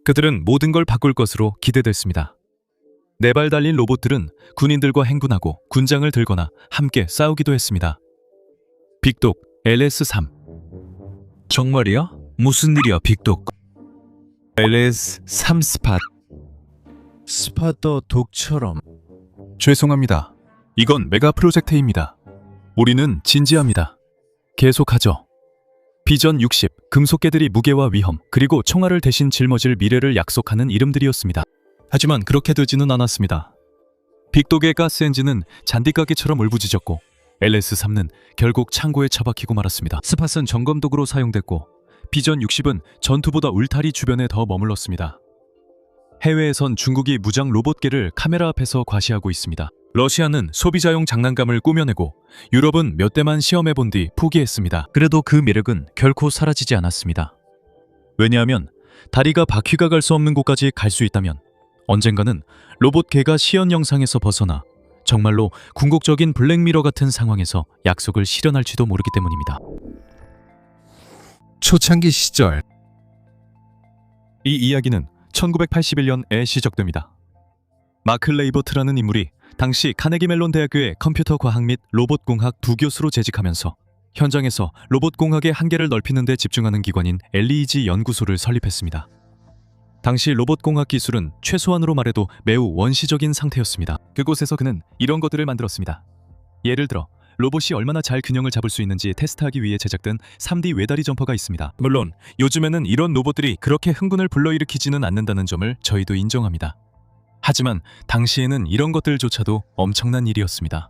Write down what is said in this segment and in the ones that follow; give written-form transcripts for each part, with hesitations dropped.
그들은 모든 걸 바꿀 것으로 기대됐습니다. 네 발 달린 로봇들은 군인들과 행군하고 군장을 들거나 함께 싸우기도 했습니다. 빅독 LS3. 정말이야? 무슨 일이야, 빅독? LS3 스팟. 스파더 독처럼. 죄송합니다. 이건 메가 프로젝트입니다. 우리는 진지합니다. 계속하죠. 비전 60, 금속개들이 무게와 위험, 그리고 총알을 대신 짊어질 미래를 약속하는 이름들이었습니다. 하지만 그렇게 되지는 않았습니다. 빅독의 가스 엔진은 잔디가게처럼 울부짖었고 LS3는 결국 창고에 처박히고 말았습니다. 스팟은 점검도구로 사용됐고 비전 60은 전투보다 울타리 주변에 더 머물렀습니다. 해외에선 중국이 무장 로봇계를 카메라 앞에서 과시하고 있습니다. 러시아는 소비자용 장난감을 꾸며내고 유럽은 몇 대만 시험해본 뒤 포기했습니다. 그래도 그 매력은 결코 사라지지 않았습니다. 왜냐하면 다리가 바퀴가 갈 수 없는 곳까지 갈 수 있다면 언젠가는 로봇계가 시연 영상에서 벗어나 정말로 궁극적인 블랙미러 같은 상황에서 약속을 실현할지도 모르기 때문입니다. 초창기 시절. 이 이야기는 1981년에 시작됩니다. 마크 레이버트라는 인물이 당시 카네기 멜론 대학교의 컴퓨터 과학 및 로봇공학 부교수로 재직하면서 현장에서 로봇공학의 한계를 넓히는 데 집중하는 기관인 LEG 연구소를 설립했습니다. 당시 로봇공학 기술은 최소한으로 말해도 매우 원시적인 상태였습니다. 그곳에서 그는 이런 것들을 만들었습니다. 예를 들어 로봇이 얼마나 잘 균형을 잡을 수 있는지 테스트하기 위해 제작된 3D 외다리 점퍼가 있습니다. 물론 요즘에는 이런 로봇들이 그렇게 흥분을 불러일으키지는 않는다는 점을 저희도 인정합니다. 하지만 당시에는 이런 것들조차도 엄청난 일이었습니다.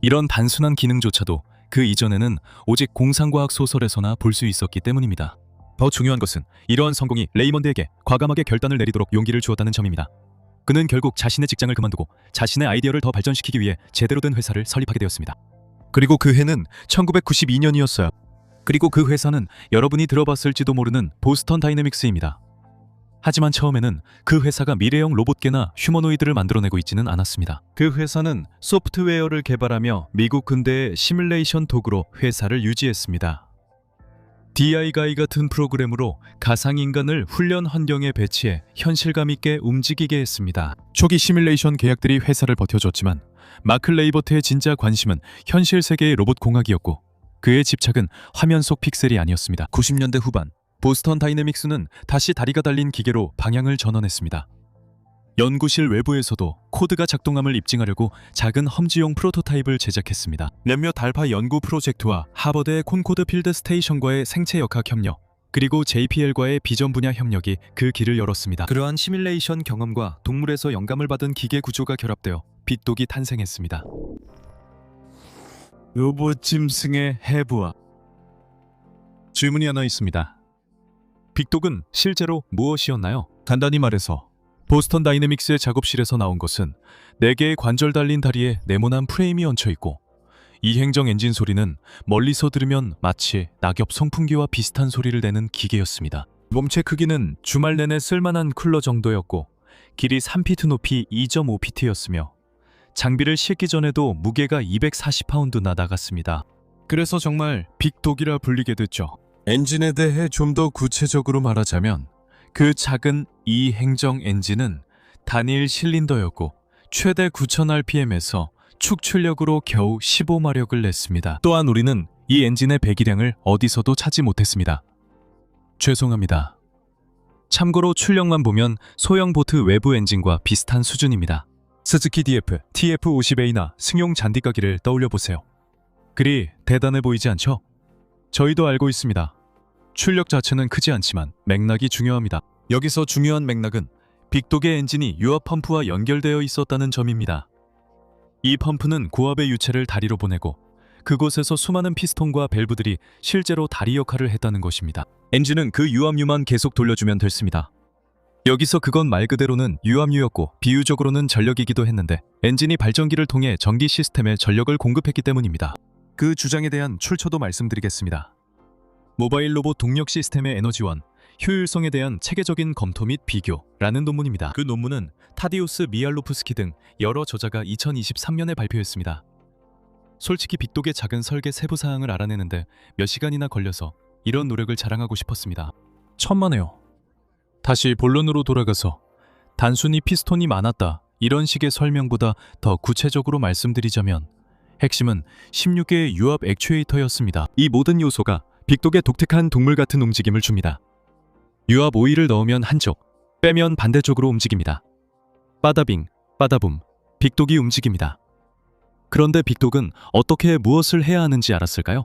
이런 단순한 기능조차도 그 이전에는 오직 공상과학 소설에서나 볼 수 있었기 때문입니다. 더 중요한 것은 이러한 성공이 레이먼드에게 과감하게 결단을 내리도록 용기를 주었다는 점입니다. 그는 결국 자신의 직장을 그만두고 자신의 아이디어를 더 발전시키기 위해 제대로 된 회사를 설립하게 되었습니다. 그리고 그 해는 1992년이었어요. 그리고 그 회사는 여러분이 들어봤을지도 모르는 보스턴 다이내믹스입니다. 하지만 처음에는 그 회사가 미래형 로봇계나 휴머노이드를 만들어내고 있지는 않았습니다. 그 회사는 소프트웨어를 개발하며 미국 군대의 시뮬레이션 도구로 회사를 유지했습니다. DI가이 같은 프로그램으로 가상인간을 훈련 환경에 배치해 현실감 있게 움직이게 했습니다. 초기 시뮬레이션 계약들이 회사를 버텨줬지만 마크 레이버트의 진짜 관심은 현실 세계의 로봇 공학이었고 그의 집착은 화면 속 픽셀이 아니었습니다. 90년대 후반 보스턴 다이내믹스는 다시 다리가 달린 기계로 방향을 전환했습니다. 연구실 외부에서도 코드가 작동함을 입증하려고 작은 험지용 프로토타입을 제작했습니다. 몇몇 알파 연구 프로젝트와 하버드의 콘코드 필드 스테이션과의 생체 역학 협력, 그리고 JPL과의 비전 분야 협력이 그 길을 열었습니다. 그러한 시뮬레이션 경험과 동물에서 영감을 받은 기계 구조가 결합되어 빅독이 탄생했습니다. 로봇 짐승의 해부학. 질문이 하나 있습니다. 빅독은 실제로 무엇이었나요? 간단히 말해서 보스턴 다이내믹스의 작업실에서 나온 것은 4개의 관절 달린 다리에 네모난 프레임이 얹혀있고 이 행정 엔진 소리는 멀리서 들으면 마치 낙엽 선풍기와 비슷한 소리를 내는 기계였습니다. 몸체 크기는 주말 내내 쓸만한 쿨러 정도였고 길이 3피트 높이 2.5피트였으며 장비를 싣기 전에도 무게가 240파운드나 나갔습니다. 그래서 정말 빅독이라 불리게 됐죠. 엔진에 대해 좀 더 구체적으로 말하자면 그 작은 이 행정 엔진은 단일 실린더였고 최대 9000rpm에서 축출력으로 겨우 15마력을 냈습니다. 또한 우리는 이 엔진의 배기량을 어디서도 찾지 못했습니다. 죄송합니다. 참고로 출력만 보면 소형 보트 외부 엔진과 비슷한 수준입니다. 스즈키 DF, TF50A나 승용 잔디가기를 떠올려보세요. 그리 대단해 보이지 않죠? 저희도 알고 있습니다. 출력 자체는 크지 않지만 맥락이 중요합니다. 여기서 중요한 맥락은 빅독의 엔진이 유압 펌프와 연결되어 있었다는 점입니다. 이 펌프는 고압의 유체를 다리로 보내고 그곳에서 수많은 피스톤과 밸브들이 실제로 다리 역할을 했다는 것입니다. 엔진은 그 유압유만 계속 돌려주면 됐습니다. 여기서 그건 말 그대로는 유압유였고 비유적으로는 전력이기도 했는데 엔진이 발전기를 통해 전기 시스템에 전력을 공급했기 때문입니다. 그 주장에 대한 출처도 말씀드리겠습니다. 모바일 로봇 동력 시스템의 에너지원, 효율성에 대한 체계적인 검토 및 비교라는 논문입니다. 그 논문은 타디우스 미알로프스키 등 여러 저자가 2023년에 발표했습니다. 솔직히 빅독의 작은 설계 세부 사항을 알아내는데 몇 시간이나 걸려서 이런 노력을 자랑하고 싶었습니다. 천만에요. 다시 본론으로 돌아가서 단순히 피스톤이 많았다 이런 식의 설명보다 더 구체적으로 말씀드리자면 핵심은 16개의 유압 액추에이터였습니다. 이 모든 요소가 빅독의 독특한 동물 같은 움직임을 줍니다. 유압 오일을 넣으면 한쪽, 빼면 반대쪽으로 움직입니다. 빠다빙, 빠다붐, 빅독이 움직입니다. 그런데 빅독은 어떻게 무엇을 해야 하는지 알았을까요?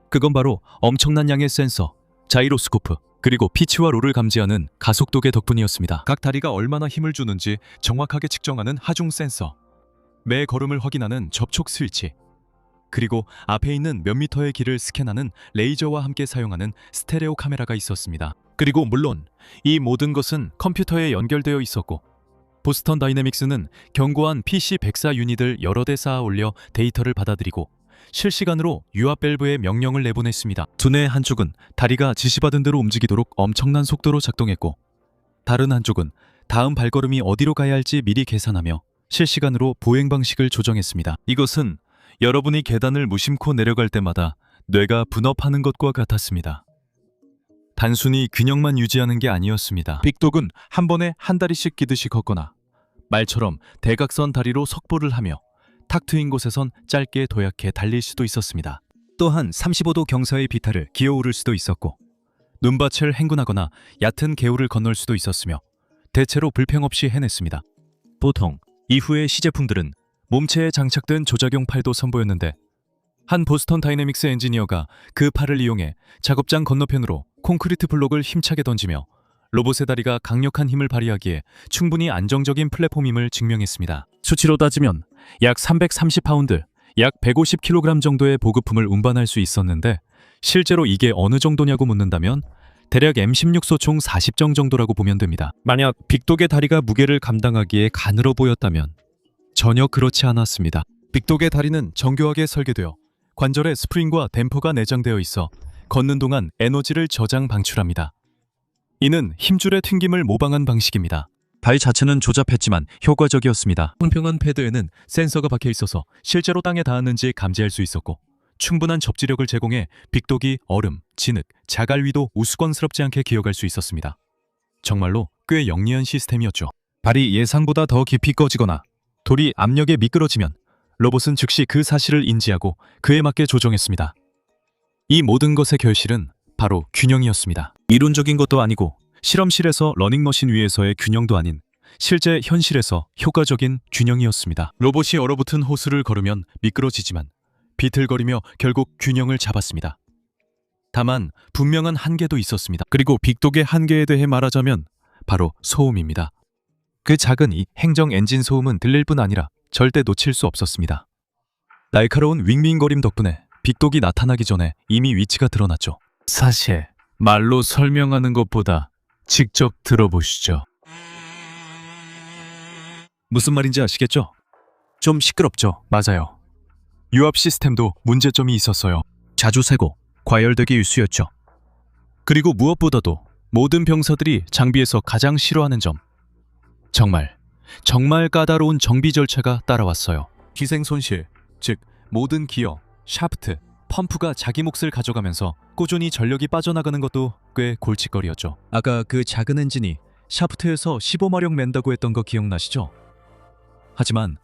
그건 바로 엄청난 양의 센서, 자이로스코프, 그리고 피치와 롤을 감지하는 가속도계 덕분이었습니다. 각 다리가 얼마나 힘을 주는지 정확하게 측정하는 하중 센서, 매 걸음을 확인하는 접촉 스위치, 그리고 앞에 있는 몇 미터의 길을 스캔하는 레이저와 함께 사용하는 스테레오 카메라가 있었습니다. 그리고 물론 이 모든 것은 컴퓨터에 연결되어 있었고 보스턴 다이내믹스는 견고한 PC 104 유닛을 여러 대 쌓아 올려 데이터를 받아들이고 실시간으로 유압 밸브에 명령을 내보냈습니다. 두뇌의 한쪽은 다리가 지시받은 대로 움직이도록 엄청난 속도로 작동했고 다른 한쪽은 다음 발걸음이 어디로 가야 할지 미리 계산하며 실시간으로 보행 방식을 조정했습니다. 이것은 여러분이 계단을 무심코 내려갈 때마다 뇌가 분업하는 것과 같았습니다. 단순히 균형만 유지하는 게 아니었습니다. 빅독은 한 번에 한 다리씩 기듯이 걷거나 말처럼 대각선 다리로 석보를 하며 탁 트인 곳에선 짧게 도약해 달릴 수도 있었습니다. 또한 35도 경사의 비탈을 기어오를 수도 있었고 눈밭을 행군하거나 얕은 개울을 건널 수도 있었으며 대체로 불평 없이 해냈습니다. 보통 이후의 시제품들은 몸체에 장착된 조작용 팔도 선보였는데 한 보스턴 다이내믹스 엔지니어가 그 팔을 이용해 작업장 건너편으로 콘크리트 블록을 힘차게 던지며 로봇의 다리가 강력한 힘을 발휘하기에 충분히 안정적인 플랫폼임을 증명했습니다. 수치로 따지면 약 330파운드, 약 150kg 정도의 보급품을 운반할 수 있었는데 실제로 이게 어느 정도냐고 묻는다면 대략 M16 소총 40정 정도라고 보면 됩니다. 만약 빅독의 다리가 무게를 감당하기에 가늘어 보였다면 전혀 그렇지 않았습니다. 빅독의 다리는 정교하게 설계되어 관절에 스프링과 댐퍼가 내장되어 있어 걷는 동안 에너지를 저장 방출합니다. 이는 힘줄의 튕김을 모방한 방식입니다. 발 자체는 조잡했지만 효과적이었습니다. 평평한 패드에는 센서가 박혀 있어서 실제로 땅에 닿았는지 감지할 수 있었고 충분한 접지력을 제공해 빅독이 얼음, 진흙, 자갈 위도 우스꽝스럽지 않게 기어갈 수 있었습니다. 정말로 꽤 영리한 시스템이었죠. 발이 예상보다 더 깊이 꺼지거나 돌이 압력에 미끄러지면 로봇은 즉시 그 사실을 인지하고 그에 맞게 조정했습니다. 이 모든 것의 결실은 바로 균형이었습니다. 이론적인 것도 아니고 실험실에서 러닝머신 위에서의 균형도 아닌 실제 현실에서 효과적인 균형이었습니다. 로봇이 얼어붙은 호수를 걸으면 미끄러지지만 비틀거리며 결국 균형을 잡았습니다. 다만 분명한 한계도 있었습니다. 그리고 빅독의 한계에 대해 말하자면 바로 소음입니다. 그 작은 이 행정 엔진 소음은 들릴 뿐 아니라 절대 놓칠 수 없었습니다. 날카로운 윙윙거림 덕분에 빅독이 나타나기 전에 이미 위치가 드러났죠. 사실 말로 설명하는 것보다 직접 들어보시죠. 무슨 말인지 아시겠죠? 좀 시끄럽죠? 맞아요. 유압 시스템도 문제점이 있었어요. 자주 새고 과열되기 일쑤였죠. 그리고 무엇보다도 모든 병사들이 장비에서 가장 싫어하는 점. 정말 까다로운 정비 절차가 따라왔어요. 기생 손실, 즉 모든 기어, 샤프트, 펌프가 자기 몫을 가져가면서 꾸준히 전력이 빠져나가는 것도 꽤 골칫거리였죠. 아까 그 작은 엔진이 샤프트에서 15마력 낸다고 했던 거 기억나시죠? 하지만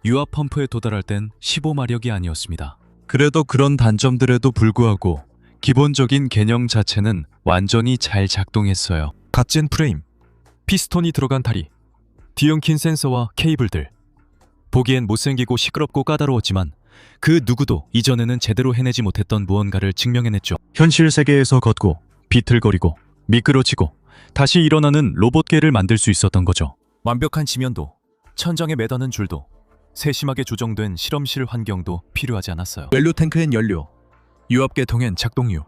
유압 펌프에 도달할 땐 15마력이 아니었습니다. 그래도 그런 단점들에도 불구하고 기본적인 개념 자체는 완전히 잘 작동했어요. 갓젠 프레임, 피스톤이 들어간 다리, 뒤엉킨 센서와 케이블들. 보기엔 못생기고 시끄럽고 까다로웠지만 그 누구도 이전에는 제대로 해내지 못했던 무언가를 증명해냈죠. 현실 세계에서 걷고 비틀거리고 미끄러지고 다시 일어나는 로봇계를 만들 수 있었던 거죠. 완벽한 지면도 천장에 매다는 줄도 세심하게 조정된 실험실 환경도 필요하지 않았어요. 연료 탱크엔 연료, 유압계통엔 작동유,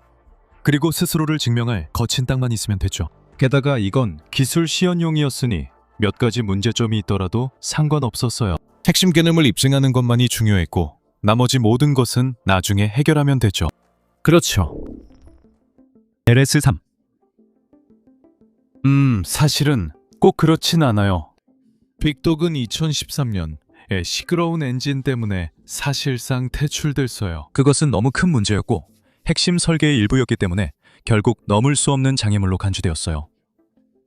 그리고 스스로를 증명할 거친 땅만 있으면 됐죠. 게다가 이건 기술 시연용이었으니 몇 가지 문제점이 있더라도 상관없었어요. 핵심 개념을 입증하는 것만이 중요했고 나머지 모든 것은 나중에 해결하면 됐죠. 그렇죠. LS3. 사실은 꼭 그렇진 않아요. 빅독은 2013년에 시끄러운 엔진 때문에 사실상 퇴출됐어요. 그것은 너무 큰 문제였고 핵심 설계의 일부였기 때문에 결국 넘을 수 없는 장애물로 간주되었어요.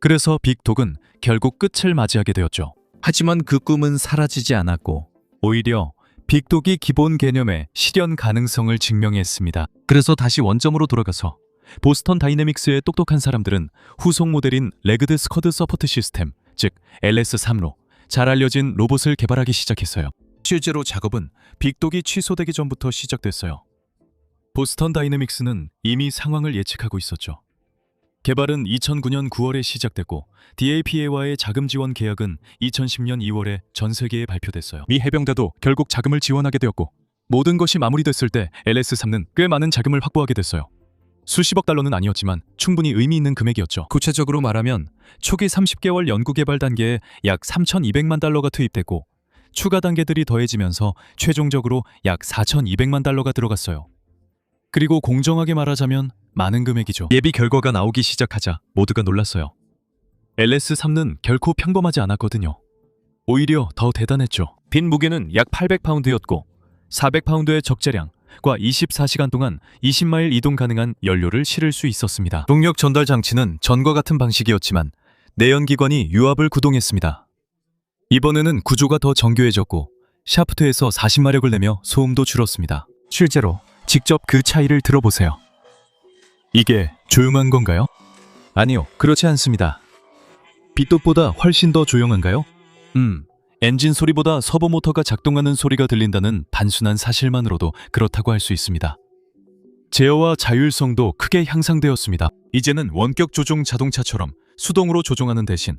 그래서 빅독은 결국 끝을 맞이하게 되었죠. 하지만 그 꿈은 사라지지 않았고 오히려 빅독이 기본 개념의 실현 가능성을 증명했습니다. 그래서 다시 원점으로 돌아가서 보스턴 다이내믹스의 똑똑한 사람들은 후속 모델인 레그드 스쿼드 서포트 시스템, 즉 LS3로 잘 알려진 로봇을 개발하기 시작했어요. 실제로 작업은 빅독이 취소되기 전부터 시작됐어요. 보스턴 다이내믹스는 이미 상황을 예측하고 있었죠. 개발은 2009년 9월에 시작됐고 DAPA와의 자금 지원 계약은 2010년 2월에 전 세계에 발표됐어요. 미 해병대도 결국 자금을 지원하게 되었고 모든 것이 마무리됐을 때 LS3는 꽤 많은 자금을 확보하게 됐어요. 수십억 달러는 아니었지만 충분히 의미 있는 금액이었죠. 구체적으로 말하면 초기 30개월 연구개발 단계에 약 3,200만 달러가 투입됐고 추가 단계들이 더해지면서 최종적으로 약 4,200만 달러가 들어갔어요. 그리고 공정하게 말하자면 많은 금액이죠. 예비 결과가 나오기 시작하자 모두가 놀랐어요. LS3는 결코 평범하지 않았거든요. 오히려 더 대단했죠. 빈 무게는 약 800파운드였고 400파운드의 적재량과 24시간 동안 20마일 이동 가능한 연료를 실을 수 있었습니다. 동력 전달 장치는 전과 같은 방식이었지만 내연기관이 유압을 구동했습니다. 이번에는 구조가 더 정교해졌고 샤프트에서 40마력을 내며 소음도 줄었습니다. 실제로 직접 그 차이를 들어보세요. 이게 조용한 건가요? 아니요, 그렇지 않습니다. 빅독보다 훨씬 더 조용한가요? 엔진 소리보다 서버 모터가 작동하는 소리가 들린다는 단순한 사실만으로도 그렇다고 할 수 있습니다. 제어와 자율성도 크게 향상되었습니다. 이제는 원격 조종 자동차처럼 수동으로 조종하는 대신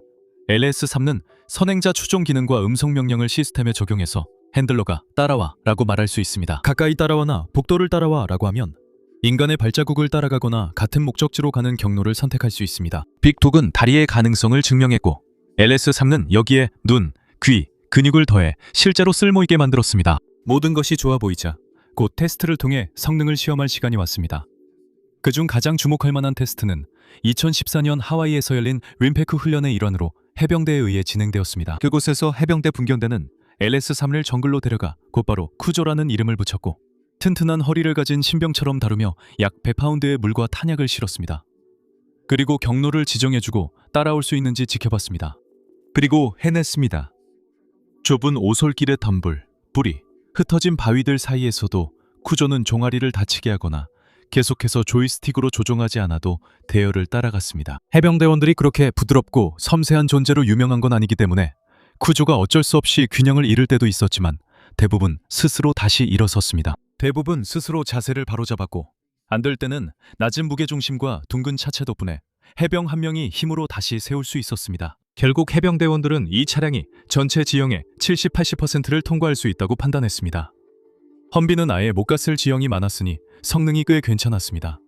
LS3는 선행자 추종 기능과 음성 명령을 시스템에 적용해서 핸들러가 따라와 라고 말할 수 있습니다. 가까이 따라와나 복도를 따라와 라고 하면 인간의 발자국을 따라가거나 같은 목적지로 가는 경로를 선택할 수 있습니다. 빅독은 다리의 가능성을 증명했고 LS3는 여기에 눈, 귀, 근육을 더해 실제로 쓸모있게 만들었습니다. 모든 것이 좋아 보이자 곧 테스트를 통해 성능을 시험할 시간이 왔습니다. 그중 가장 주목할 만한 테스트는 2014년 하와이에서 열린 림패크 훈련의 일환으로 해병대에 의해 진행되었습니다. 그곳에서 해병대 분경대는 LS3을 정글로 데려가 곧바로 쿠조라는 이름을 붙였고 튼튼한 허리를 가진 신병처럼 다루며 약 100파운드의 물과 탄약을 실었습니다. 그리고 경로를 지정해주고 따라올 수 있는지 지켜봤습니다. 그리고 해냈습니다. 좁은 오솔길의 덤불, 뿌리, 흩어진 바위들 사이에서도 쿠조는 종아리를 다치게 하거나 계속해서 조이스틱으로 조종하지 않아도 대열을 따라갔습니다. 해병대원들이 그렇게 부드럽고 섬세한 존재로 유명한 건 아니기 때문에 쿠조가 어쩔 수 없이 균형을 잃을 때도 있었지만 대부분 스스로 다시 일어섰습니다. 대부분 스스로 자세를 바로잡았고 안 될 때는 낮은 무게중심과 둥근 차체 덕분에 해병 한 명이 힘으로 다시 세울 수 있었습니다. 결국 해병대원들은 이 차량이 전체 지형의 70-80%를 통과할 수 있다고 판단했습니다. 험비는 아예 못 갔을 지형이 많았으니 성능이 꽤 괜찮았습니다.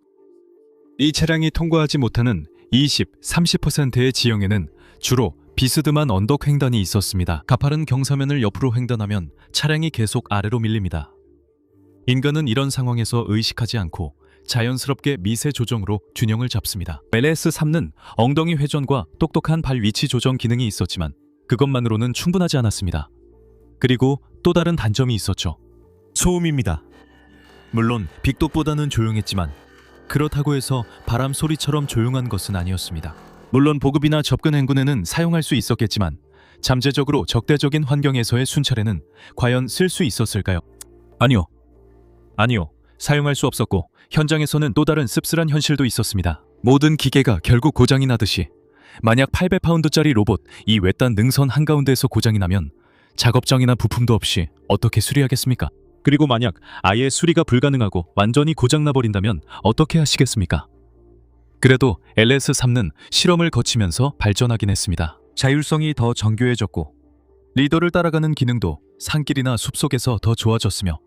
이 차량이 통과하지 못하는 20-30%의 지형에는 주로 비스듬한 언덕 횡단이 있었습니다. 가파른 경사면을 옆으로 횡단하면 차량이 계속 아래로 밀립니다. 인간은 이런 상황에서 의식하지 않고 자연스럽게 미세 조정으로 균형을 잡습니다. LS3는 엉덩이 회전과 똑똑한 발 위치 조정 기능이 있었지만 그것만으로는 충분하지 않았습니다. 그리고 또 다른 단점이 있었죠. 소음입니다. 물론 빅독보다는 조용했지만 그렇다고 해서 바람 소리처럼 조용한 것은 아니었습니다. 물론 보급이나 접근 행군에는 사용할 수 있었겠지만 잠재적으로 적대적인 환경에서의 순찰에는 과연 쓸 수 있었을까요? 아니요. 사용할 수 없었고 현장에서는 또 다른 씁쓸한 현실도 있었습니다. 모든 기계가 결국 고장이 나듯이 만약 800파운드짜리 로봇 이 외딴 능선 한가운데에서 고장이 나면 작업장이나 부품도 없이 어떻게 수리하겠습니까? 그리고 만약 아예 수리가 불가능하고 완전히 고장나버린다면 어떻게 하시겠습니까? 그래도 LS3는 실험을 거치면서 발전하긴 했습니다. 자율성이 더 정교해졌고 리더를 따라가는 기능도 산길이나 숲속에서 더 좋아졌으며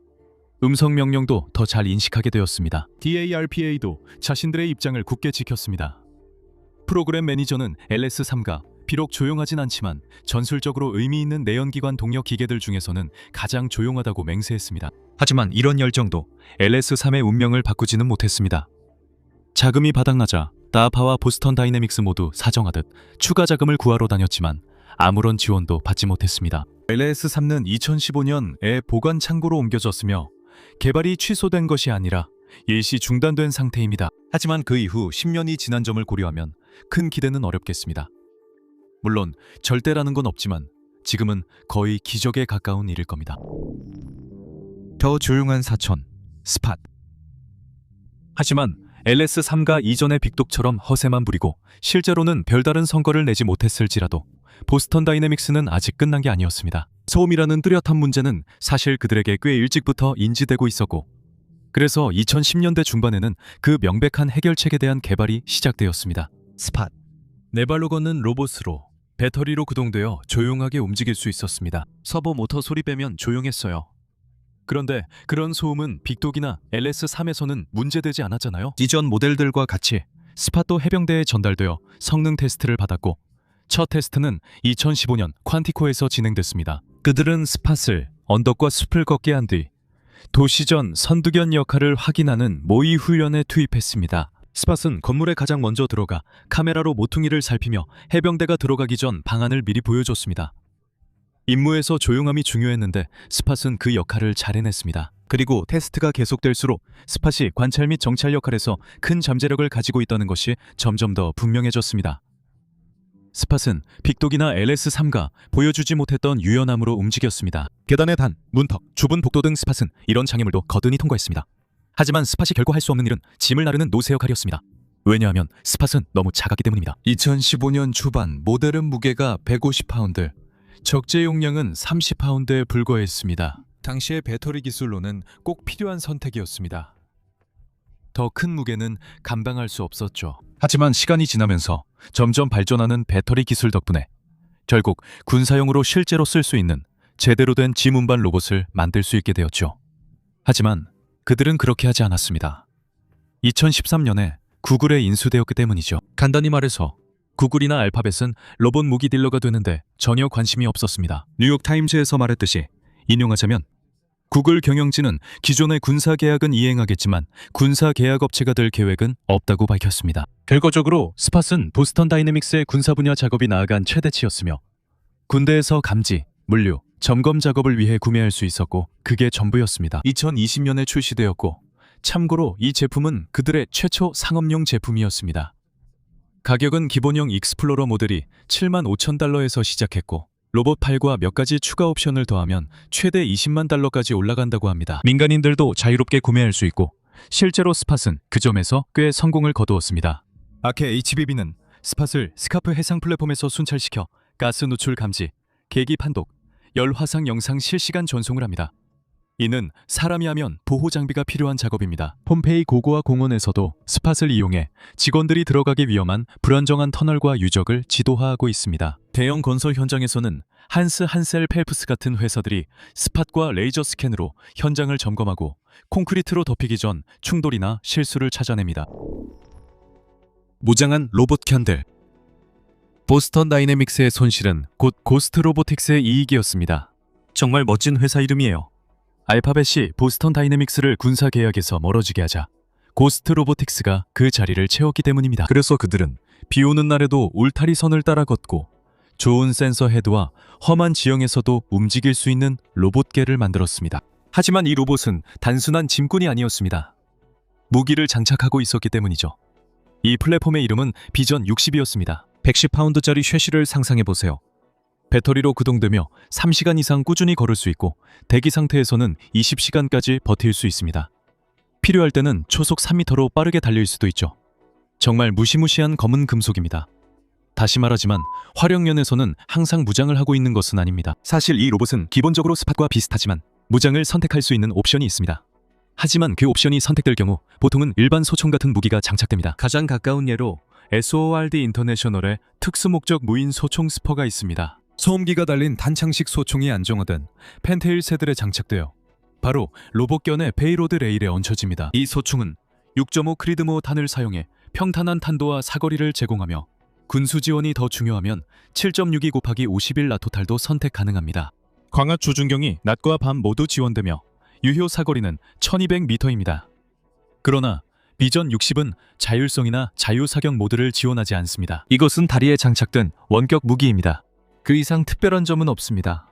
음성 명령도 더 잘 인식하게 되었습니다. DARPA도 자신들의 입장을 굳게 지켰습니다. 프로그램 매니저는 LS3가 비록 조용하진 않지만 전술적으로 의미 있는 내연기관 동력 기계들 중에서는 가장 조용하다고 맹세했습니다. 하지만 이런 열정도 LS3의 운명을 바꾸지는 못했습니다. 자금이 바닥나자 다하파와 보스턴 다이내믹스 모두 사정하듯 추가 자금을 구하러 다녔지만 아무런 지원도 받지 못했습니다. LS3는 2015년에 보관 창고로 옮겨졌으며 개발이 취소된 것이 아니라 일시 중단된 상태입니다. 하지만 그 이후 10년이 지난 점을 고려하면 큰 기대는 어렵겠습니다. 물론 절대라는 건 없지만 지금은 거의 기적에 가까운 일일 겁니다. 더 조용한 사천, 스팟. 하지만 LS3가 이전의 빅독처럼 허세만 부리고 실제로는 별다른 성과를 내지 못했을지라도 보스턴 다이내믹스는 아직 끝난 게 아니었습니다. 소음이라는 뚜렷한 문제는 사실 그들에게 꽤 일찍부터 인지되고 있었고, 그래서 2010년대 중반에는 그 명백한 해결책에 대한 개발이 시작되었습니다. 스팟. 네 발로 걷는 로봇으로 배터리로 구동되어 조용하게 움직일 수 있었습니다. 서버 모터 소리 빼면 조용했어요. 그런데 그런 소음은 빅독이나 LS3에서는 문제되지 않았잖아요. 이전 모델들과 같이 스팟도 해병대에 전달되어 성능 테스트를 받았고, 첫 테스트는 2015년 퀀티코에서 진행됐습니다. 그들은 스팟을 언덕과 숲을 걷게 한 뒤 도시전 선두견 역할을 확인하는 모의 훈련에 투입했습니다. 스팟은 건물에 가장 먼저 들어가 카메라로 모퉁이를 살피며 해병대가 들어가기 전 방안을 미리 보여줬습니다. 임무에서 조용함이 중요했는데 스팟은 그 역할을 잘 해냈습니다. 그리고 테스트가 계속될수록 스팟이 관찰 및 정찰 역할에서 큰 잠재력을 가지고 있다는 것이 점점 더 분명해졌습니다. 스팟은 빅독이나 LS3가 보여주지 못했던 유연함으로 움직였습니다. 계단의 단, 문턱, 좁은 복도 등 스팟은 이런 장애물도 거뜬히 통과했습니다. 하지만 스팟이 결코 할 수 없는 일은 짐을 나르는 노세 역할이었습니다. 왜냐하면 스팟은 너무 작았기 때문입니다. 2015년 초반 모델은 무게가 150파운드, 적재 용량은 30파운드에 불과했습니다. 당시의 배터리 기술로는 꼭 필요한 선택이었습니다. 더 큰 무게는 감당할 수 없었죠. 하지만 시간이 지나면서 점점 발전하는 배터리 기술 덕분에 결국 군사용으로 실제로 쓸 수 있는 제대로 된 짐 운반 로봇을 만들 수 있게 되었죠. 하지만 그들은 그렇게 하지 않았습니다. 2013년에 구글에 인수되었기 때문이죠. 간단히 말해서 구글이나 알파벳은 로봇 무기 딜러가 되는데 전혀 관심이 없었습니다. 뉴욕타임즈에서 말했듯이 인용하자면 구글 경영진은 기존의 군사 계약은 이행하겠지만 군사 계약 업체가 될 계획은 없다고 밝혔습니다. 결과적으로 스팟은 보스턴 다이내믹스의 군사 분야 작업이 나아간 최대치였으며 군대에서 감지, 물류, 점검 작업을 위해 구매할 수 있었고 그게 전부였습니다. 2020년에 출시되었고 참고로 이 제품은 그들의 최초 상업용 제품이었습니다. 가격은 기본형 익스플로러 모델이 75,000달러에서 시작했고 로봇8과 몇 가지 추가 옵션을 더하면 최대 20만 달러까지 올라간다고 합니다. 민간인들도 자유롭게 구매할 수 있고 실제로 스팟은 그 점에서 꽤 성공을 거두었습니다. 아케 HBB는 스팟을 스카프 해상 플랫폼에서 순찰시켜 가스 누출 감지, 계기 판독, 열 화상 영상 실시간 전송을 합니다. 이는 사람이 하면 보호 장비가 필요한 작업입니다. 폼페이 고고와 공원에서도 스팟을 이용해 직원들이 들어가기 위험한 불안정한 터널과 유적을 지도화하고 있습니다. 대형 건설 현장에서는 한스 한셀 펠프스 같은 회사들이 스팟과 레이저 스캔으로 현장을 점검하고 콘크리트로 덮이기 전 충돌이나 실수를 찾아냅니다. 무장한 로봇 캔들. 보스턴 다이내믹스의 손실은 곧 고스트 로보틱스의 이익이었습니다. 정말 멋진 회사 이름이에요. 알파벳이 보스턴 다이내믹스를 군사 계약에서 멀어지게 하자 고스트 로보틱스가 그 자리를 채웠기 때문입니다. 그래서 그들은 비 오는 날에도 울타리 선을 따라 걷고 좋은 센서 헤드와 험한 지형에서도 움직일 수 있는 로봇계를 만들었습니다. 하지만 이 로봇은 단순한 짐꾼이 아니었습니다. 무기를 장착하고 있었기 때문이죠. 이 플랫폼의 이름은 비전 60이었습니다. 110파운드짜리 쉐시를 상상해보세요. 배터리로 구동되며 3시간 이상 꾸준히 걸을 수 있고 대기 상태에서는 20시간까지 버틸 수 있습니다. 필요할 때는 초속 3m로 빠르게 달릴 수도 있죠. 정말 무시무시한 검은 금속입니다. 다시 말하지만 화력면에서는 항상 무장을 하고 있는 것은 아닙니다. 사실 이 로봇은 기본적으로 스팟과 비슷하지만 무장을 선택할 수 있는 옵션이 있습니다. 하지만 그 옵션이 선택될 경우 보통은 일반 소총 같은 무기가 장착됩니다. 가장 가까운 예로 SORD 인터내셔널의 특수목적 무인 소총 스퍼가 있습니다. 소음기가 달린 단창식 소총이 안정화된 펜테일 세들에 장착되어 바로 로봇견의 페이로드 레일에 얹혀집니다. 이 소총은 6.5 크리드모 탄을 사용해 평탄한 탄도와 사거리를 제공하며 군수 지원이 더 중요하면 7.62 곱하기 51 라토탈도 선택 가능합니다. 광학 조준경이 낮과 밤 모두 지원되며 유효 사거리는 1200m입니다. 그러나 비전 60은 자율성이나 자유사격 모드를 지원하지 않습니다. 이것은 다리에 장착된 원격 무기입니다. 그 이상 특별한 점은 없습니다.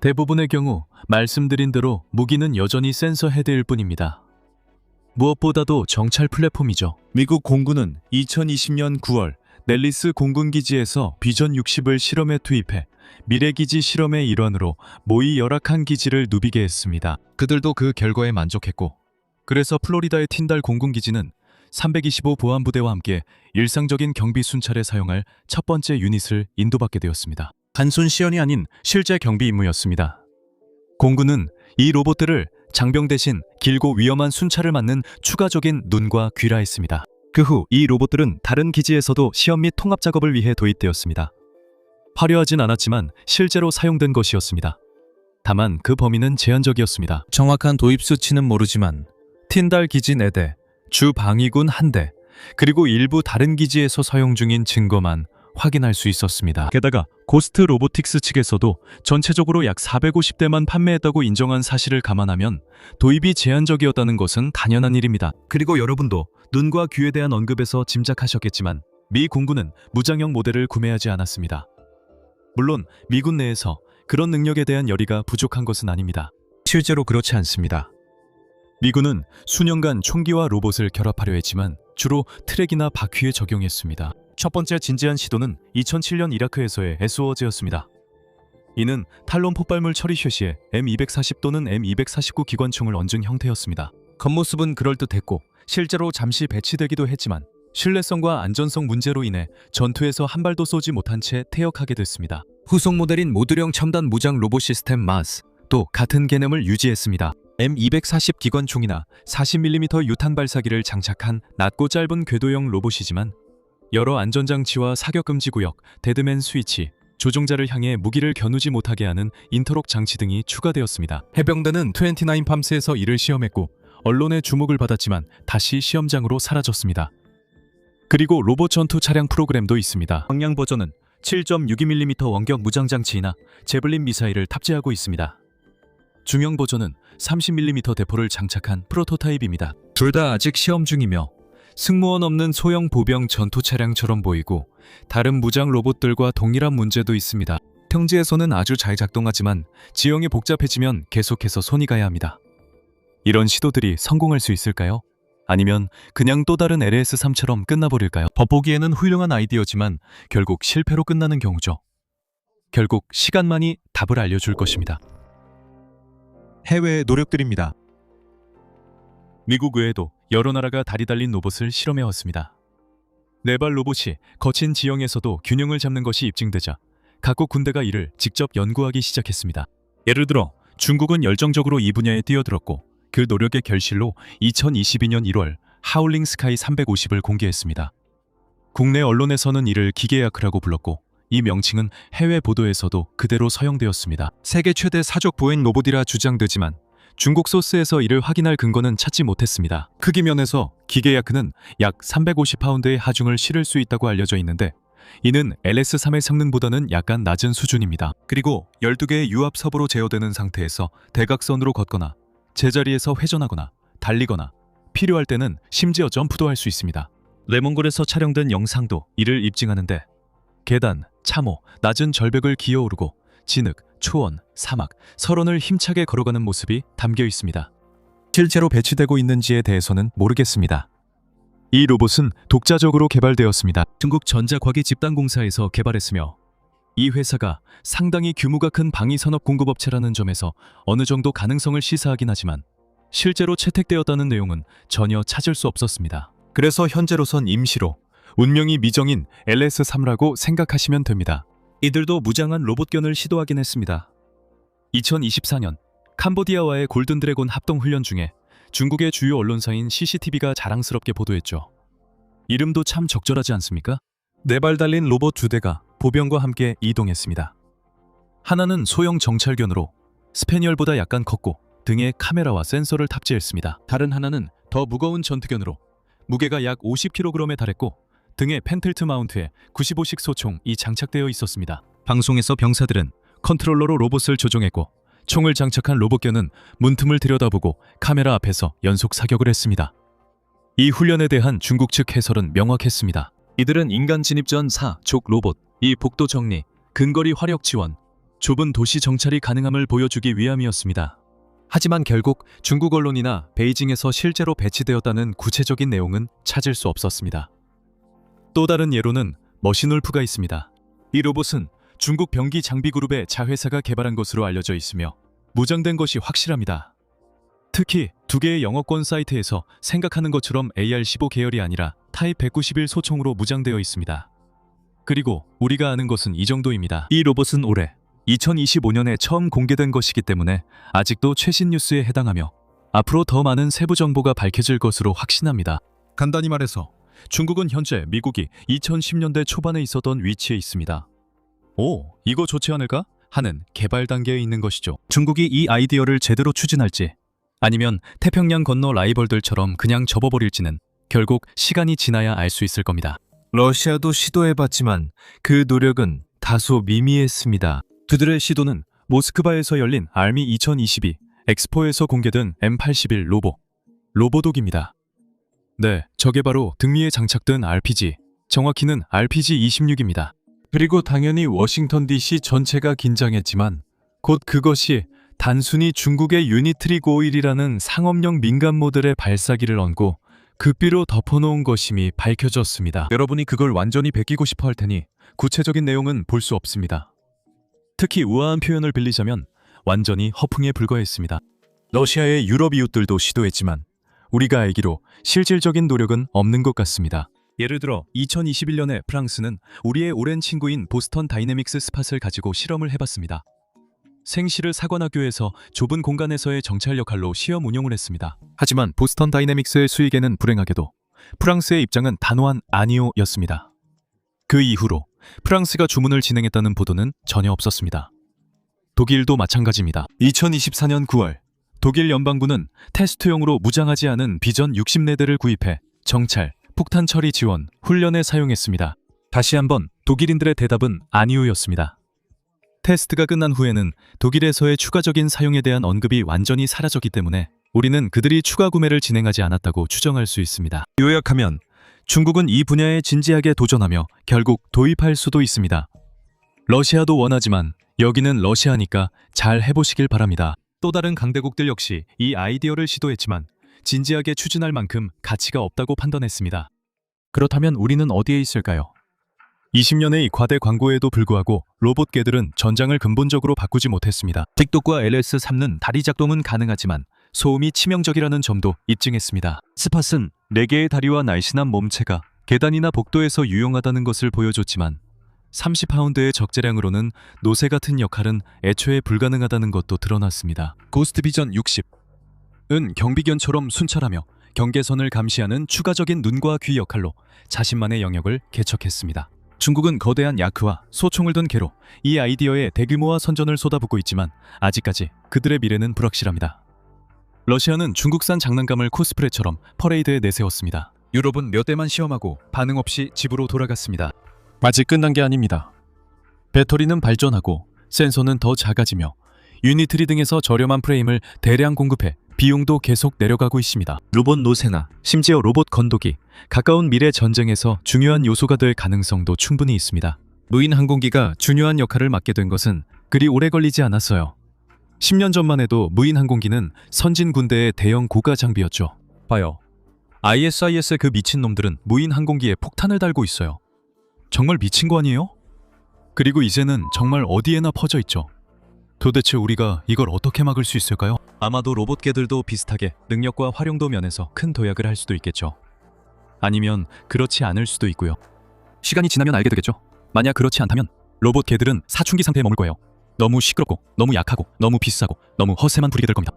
대부분의 경우 말씀드린 대로 무기는 여전히 센서 헤드일 뿐입니다. 무엇보다도 정찰 플랫폼이죠. 미국 공군은 2020년 9월 넬리스 공군기지에서 비전 60을 실험에 투입해 미래기지 실험의 일환으로 모의 열악한 기지를 누비게 했습니다. 그들도 그 결과에 만족했고, 그래서 플로리다의 틴달 공군기지는 325 보안부대와 함께 일상적인 경비 순찰에 사용할 첫 번째 유닛을 인도받게 되었습니다. 단순 시연이 아닌 실제 경비 임무였습니다. 공군은 이 로봇들을 장병 대신 길고 위험한 순찰을 맡는 추가적인 눈과 귀라 했습니다. 그 후 이 로봇들은 다른 기지에서도 시험 및 통합 작업을 위해 도입되었습니다. 화려하진 않았지만 실제로 사용된 것이었습니다. 다만 그 범위는 제한적이었습니다. 정확한 도입 수치는 모르지만 틴달 기지 4대, 주 방위군 1대, 그리고 일부 다른 기지에서 사용 중인 증거만 확인할 수 있었습니다. 게다가 고스트 로보틱스 측에서도 전체적으로 약 450대만 판매했다고 인정한 사실을 감안하면 도입이 제한적이었다는 것은 당연한 일입니다. 그리고 여러분도 눈과 귀에 대한 언급에서 짐작하셨겠지만 미 공군은 무장형 모델을 구매하지 않았습니다. 물론 미군 내에서 그런 능력에 대한 열의가 부족한 것은 아닙니다. 실제로 그렇지 않습니다. 미군은 수년간 총기와 로봇을 결합하려 했지만 주로 트랙이나 바퀴에 적용했습니다. 첫 번째 진지한 시도는 2007년 이라크에서의 에스워즈였습니다. 이는 탈론 폭발물 처리 쉐시에 M240 또는 M249 기관총을 얹은 형태였습니다. 겉모습은 그럴듯했고 실제로 잠시 배치되기도 했지만 신뢰성과 안전성 문제로 인해 전투에서 한 발도 쏘지 못한 채 퇴역하게 됐습니다. 후속 모델인 모듈형 첨단 무장 로봇 시스템 마스 또 같은 개념을 유지했습니다. M240 기관총이나 40mm 유탄 발사기를 장착한 낮고 짧은 궤도형 로봇이지만 여러 안전장치와 사격금지 구역, 데드맨 스위치, 조종자를 향해 무기를 겨누지 못하게 하는 인터록 장치 등이 추가되었습니다. 해병대는 29팜스에서 이를 시험했고 언론의 주목을 받았지만 다시 시험장으로 사라졌습니다. 그리고 로봇 전투 차량 프로그램도 있습니다. 방향 버전은 7.62mm 원격 무장장치이나 제블린 미사일을 탑재하고 있습니다. 중형 버전은 30mm 대포를 장착한 프로토타입입니다. 둘 다 아직 시험 중이며 승무원 없는 소형 보병 전투 차량처럼 보이고 다른 무장 로봇들과 동일한 문제도 있습니다. 평지에서는 아주 잘 작동하지만 지형이 복잡해지면 계속해서 손이 가야 합니다. 이런 시도들이 성공할 수 있을까요? 아니면 그냥 또 다른 LS3처럼 끝나버릴까요? 겉보기에는 훌륭한 아이디어지만 결국 실패로 끝나는 경우죠. 결국 시간만이 답을 알려줄 것입니다. 해외의 노력들입니다. 미국 외에도 여러 나라가 다리 달린 로봇을 실험해왔습니다. 네발 로봇이 거친 지형에서도 균형을 잡는 것이 입증되자 각국 군대가 이를 직접 연구하기 시작했습니다. 예를 들어 중국은 열정적으로 이 분야에 뛰어들었고 그 노력의 결실로 2022년 1월 하울링 스카이 350을 공개했습니다. 국내 언론에서는 이를 기계야크라고 불렀고 이 명칭은 해외 보도에서도 그대로 서용되었습니다. 세계 최대 사족 보행 로봇이라 주장되지만 중국 소스에서 이를 확인할 근거는 찾지 못했습니다. 크기 면에서 기계야크는 약 350파운드의 하중을 실을 수 있다고 알려져 있는데 이는 LS3의 성능보다는 약간 낮은 수준입니다. 그리고 12개의 유압섭으로 제어되는 상태에서 대각선으로 걷거나 제자리에서 회전하거나 달리거나 필요할 때는 심지어 점프도 할 수 있습니다. 레몬골에서 촬영된 영상도 이를 입증하는데 계단, 참호, 낮은 절벽을 기어오르고 진흙, 초원, 사막, 설원을 힘차게 걸어가는 모습이 담겨 있습니다. 실제로 배치되고 있는지에 대해서는 모르겠습니다. 이 로봇은 독자적으로 개발되었습니다. 중국 전자과기 집단공사에서 개발했으며 이 회사가 상당히 규모가 큰 방위산업 공급업체라는 점에서 어느 정도 가능성을 시사하긴 하지만 실제로 채택되었다는 내용은 전혀 찾을 수 없었습니다. 그래서 현재로선 임시로 운명이 미정인 LS3라고 생각하시면 됩니다. 이들도 무장한 로봇견을 시도하긴 했습니다. 2024년 캄보디아와의 골든드래곤 합동훈련 중에 중국의 주요 언론사인 CCTV가 자랑스럽게 보도했죠. 이름도 참 적절하지 않습니까? 4발 달린 로봇 2대가 보병과 함께 이동했습니다. 하나는 소형 정찰견으로 스패니얼보다 약간 컸고 등에 카메라와 센서를 탑재했습니다. 다른 하나는 더 무거운 전투견으로 무게가 약 50kg에 달했고 등에 펜틀트 마운트에 95식 소총이 장착되어 있었습니다. 방송에서 병사들은 컨트롤러로 로봇을 조종했고 총을 장착한 로봇견은 문틈을 들여다보고 카메라 앞에서 연속 사격을 했습니다. 이 훈련에 대한 중국 측 해설은 명확했습니다. 이들은 인간 진입 전 사족 로봇, 이 복도 정리, 근거리 화력 지원, 좁은 도시 정찰이 가능함을 보여주기 위함이었습니다. 하지만 결국 중국 언론이나 베이징에서 실제로 배치되었다는 구체적인 내용은 찾을 수 없었습니다. 또 다른 예로는 머신울프가 있습니다. 이 로봇은 중국 병기 장비 그룹의 자회사가 개발한 것으로 알려져 있으며 무장된 것이 확실합니다. 특히 두 개의 영어권 사이트에서 생각하는 것처럼 AR-15 계열이 아니라 타입 191 소총으로 무장되어 있습니다. 그리고 우리가 아는 것은 이 정도입니다. 이 로봇은 올해 2025년에 처음 공개된 것이기 때문에 아직도 최신 뉴스에 해당하며 앞으로 더 많은 세부 정보가 밝혀질 것으로 확신합니다. 간단히 말해서 중국은 현재 미국이 2010년대 초반에 있었던 위치에 있습니다. 오, 이거 좋지 않을까? 하는 개발 단계에 있는 것이죠. 중국이 이 아이디어를 제대로 추진할지 아니면 태평양 건너 라이벌들처럼 그냥 접어버릴지는 결국 시간이 지나야 알 수 있을 겁니다. 러시아도 시도해봤지만 그 노력은 다소 미미했습니다. 그들의 시도는 모스크바에서 열린 알미 2022 엑스포에서 공개된 M81 로보독입니다. 네, 저게 바로 등미에 장착된 RPG, 정확히는 RPG-26입니다. 그리고 당연히 워싱턴 DC 전체가 긴장했지만 곧 그것이 단순히 중국의 유니트리 고1이라는 상업용 민간 모델의 발사기를 얹고 극비로 덮어놓은 것임이 밝혀졌습니다. 여러분이 그걸 완전히 베끼고 싶어 할 테니 구체적인 내용은 볼 수 없습니다. 특히 우아한 표현을 빌리자면 완전히 허풍에 불과했습니다. 러시아의 유럽 이웃들도 시도했지만 우리가 알기로 실질적인 노력은 없는 것 같습니다. 예를 들어 2021년에 프랑스는 우리의 오랜 친구인 보스턴 다이내믹스 스팟을 가지고 실험을 해봤습니다. 생시를 사관학교에서 좁은 공간에서의 정찰 역할로 시험 운용을 했습니다. 하지만 보스턴 다이내믹스의 수익에는 불행하게도 프랑스의 입장은 단호한 아니오였습니다. 그 이후로 프랑스가 주문을 진행했다는 보도는 전혀 없었습니다. 독일도 마찬가지입니다. 2024년 9월 독일 연방군은 테스트용으로 무장하지 않은 비전 60대를 구입해 정찰, 폭탄 처리 지원, 훈련에 사용했습니다. 다시 한번 독일인들의 대답은 아니오였습니다. 테스트가 끝난 후에는 독일에서의 추가적인 사용에 대한 언급이 완전히 사라졌기 때문에 우리는 그들이 추가 구매를 진행하지 않았다고 추정할 수 있습니다. 요약하면 중국은 이 분야에 진지하게 도전하며 결국 도입할 수도 있습니다. 러시아도 원하지만 여기는 러시아니까 잘 해보시길 바랍니다. 또 다른 강대국들 역시 이 아이디어를 시도했지만 진지하게 추진할 만큼 가치가 없다고 판단했습니다. 그렇다면 우리는 어디에 있을까요? 20년의 과대 광고에도 불구하고 로봇개들은 전장을 근본적으로 바꾸지 못했습니다. 틱톡과 LS3는 다리 작동은 가능하지만 소음이 치명적이라는 점도 입증했습니다. 스팟은 4개의 다리와 날씬한 몸체가 계단이나 복도에서 유용하다는 것을 보여줬지만 30파운드의 적재량으로는 노새 같은 역할은 애초에 불가능하다는 것도 드러났습니다. 고스트 비전 60은 경비견처럼 순찰하며 경계선을 감시하는 추가적인 눈과 귀 역할로 자신만의 영역을 개척했습니다. 중국은 거대한 야크와 소총을 둔 개로 이 아이디어에 대규모화 선전을 쏟아붓고 있지만 아직까지 그들의 미래는 불확실합니다. 러시아는 중국산 장난감을 코스프레처럼 퍼레이드에 내세웠습니다. 유럽은 몇 대만 시험하고 반응 없이 집으로 돌아갔습니다. 아직 끝난 게 아닙니다. 배터리는 발전하고 센서는 더 작아지며 유니트리 등에서 저렴한 프레임을 대량 공급해 비용도 계속 내려가고 있습니다. 로봇 노세나 심지어 로봇 건도기, 가까운 미래 전쟁에서 중요한 요소가 될 가능성도 충분히 있습니다. 무인 항공기가 중요한 역할을 맡게 된 것은 그리 오래 걸리지 않았어요. 10년 전만 해도 무인 항공기는 선진 군대의 대형 고가 장비였죠. 봐요. ISIS 그 미친놈들은 무인 항공기에 폭탄을 달고 있어요. 정말 미친 거 아니에요? 그리고 이제는 정말 어디에나 퍼져 있죠. 도대체 우리가 이걸 어떻게 막을 수 있을까요? 아마도 로봇개들도 비슷하게 능력과 활용도 면에서 큰 도약을 할 수도 있겠죠. 아니면 그렇지 않을 수도 있고요. 시간이 지나면 알게 되겠죠. 만약 그렇지 않다면 로봇개들은 사춘기 상태에 머물 거예요. 너무 시끄럽고 너무 약하고 너무 비싸고 너무 허세만 부리게 될 겁니다.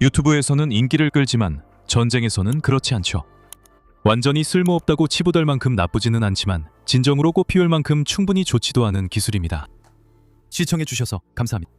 유튜브에서는 인기를 끌지만 전쟁에서는 그렇지 않죠. 완전히 쓸모없다고 치부될 만큼 나쁘지는 않지만 진정으로 꽃피울 만큼 충분히 좋지도 않은 기술입니다. 시청해주셔서 감사합니다.